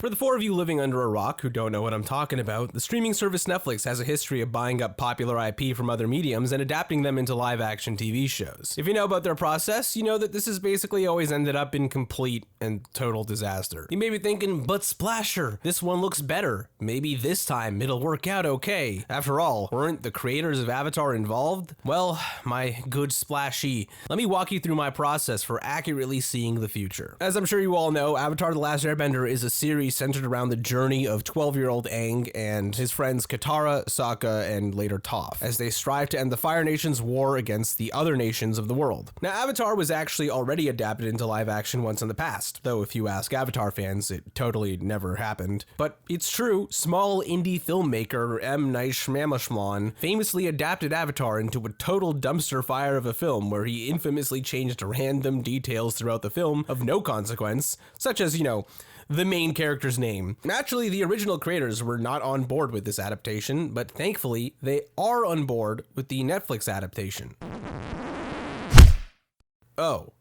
For the four of you living under a rock who don't know what I'm talking about, the streaming service Netflix has a history of buying up popular IP from other mediums and adapting them into live-action TV shows. If you know about their process, you know that this has basically always ended up in complete and total disaster. You may be thinking, but Splasher, this one looks better. Maybe this time it'll work out okay. After all, weren't the creators of Avatar involved? Well, my good Splashy, let me walk you through my process for accurately seeing the future. As I'm sure you all know, Avatar: The Last Airbender is a series centered around the journey of 12-year-old Aang and his friends Katara, Sokka, and later Toph, as they strive to end the Fire Nation's war against the other nations of the world. Now, Avatar was actually already adapted into live action once in the past, though if you ask Avatar fans, it totally never happened. But it's true, small indie filmmaker M. Night Shyamalan famously adapted Avatar into a total dumpster fire of a film where he infamously changed random details throughout the film of no consequence, such as, the main character's name. Naturally, the original creators were not on board with this adaptation, but thankfully, they are on board with the Netflix adaptation. Oh,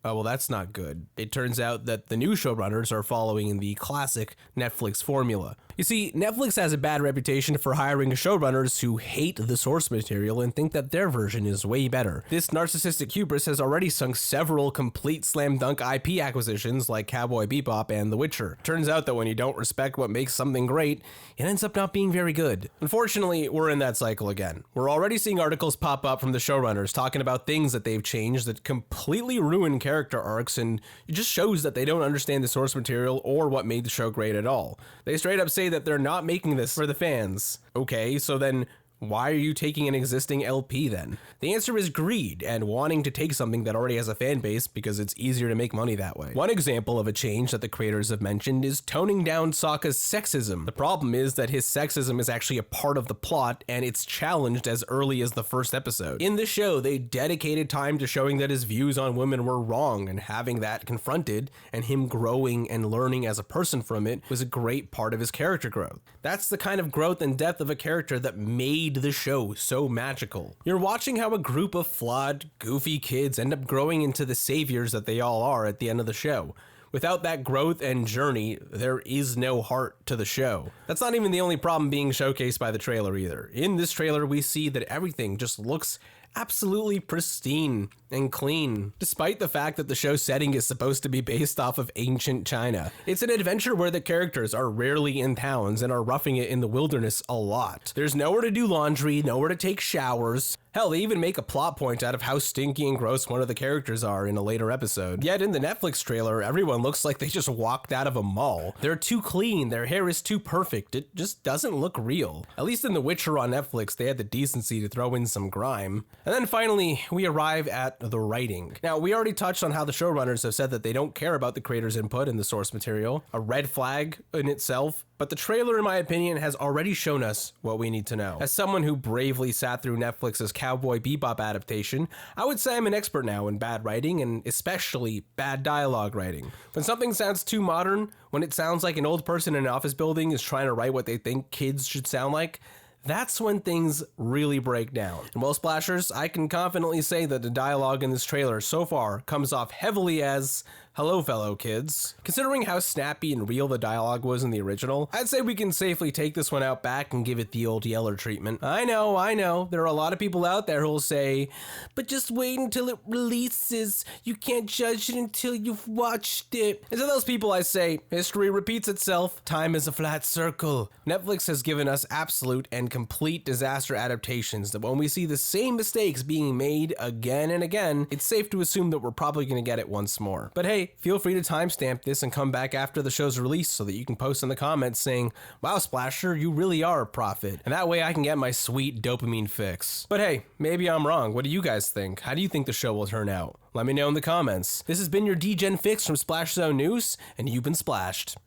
well, that's not good. It turns out that the new showrunners are following the classic Netflix formula. You see, Netflix has a bad reputation for hiring showrunners who hate the source material and think that their version is way better. This narcissistic hubris has already sunk several complete slam dunk IP acquisitions like Cowboy Bebop and The Witcher. Turns out that when you don't respect what makes something great, it ends up not being very good. Unfortunately, we're in that cycle again. We're already seeing articles pop up from the showrunners talking about things that they've changed that completely ruin character arcs, and it just shows that they don't understand the source material or what made the show great at all. They straight up say that they're not making this for the fans. Okay, so then why are you taking an existing LP then? The answer is greed and wanting to take something that already has a fan base because it's easier to make money that way. One example of a change that the creators have mentioned is toning down Sokka's sexism. The problem is that his sexism is actually a part of the plot and it's challenged as early as the first episode. In the show, they dedicated time to showing that his views on women were wrong, and having that confronted and him growing and learning as a person from it was a great part of his character growth. That's the kind of growth and depth of a character that made the show so magical. You're watching how a group of flawed, goofy kids end up growing into the saviors that they all are at the end of the show. Without that growth and journey, there is no heart to the show. That's not even the only problem being showcased by the trailer either. In this trailer, we see that everything just looks absolutely pristine and clean, despite the fact that the show's setting is supposed to be based off of ancient China. It's an adventure where the characters are rarely in towns and are roughing it in the wilderness a lot. There's nowhere to do laundry, nowhere to take showers. Hell, they even make a plot point out of how stinky and gross one of the characters are in a later episode. Yet in the Netflix trailer, everyone looks like they just walked out of a mall. They're too clean, their hair is too perfect, it just doesn't look real. At least in The Witcher on Netflix, they had the decency to throw in some grime. And then finally, we arrive at the writing. Now, we already touched on how the showrunners have said that they don't care about the creators' input in the source material, a red flag in itself, but the trailer, in my opinion, has already shown us what we need to know. As someone who bravely sat through Netflix's Cowboy Bebop adaptation, I would say I'm an expert now in bad writing, and especially bad dialogue writing. When something sounds too modern, when it sounds like an old person in an office building is trying to write what they think kids should sound like, that's when things really break down. And well, Splashers, I can confidently say that the dialogue in this trailer so far comes off heavily as, "Hello, fellow kids." Considering how snappy and real the dialogue was in the original, I'd say we can safely take this one out back and give it the old Yeller treatment. I know, there are a lot of people out there who'll say, but just wait until it releases. You can't judge it until you've watched it. And to those people I say, history repeats itself. Time is a flat circle. Netflix has given us absolute and complete disaster adaptations that when we see the same mistakes being made again and again, it's safe to assume that we're probably going to get it once more. But hey, feel free to timestamp this and come back after the show's release so that you can post in the comments saying, "Wow, Splasher, you really are a prophet." And that way I can get my sweet dopamine fix. But hey, maybe I'm wrong. What do you guys think? How do you think the show will turn out? Let me know in the comments. This has been your DGen Fix from Splash Zone News, and you've been splashed.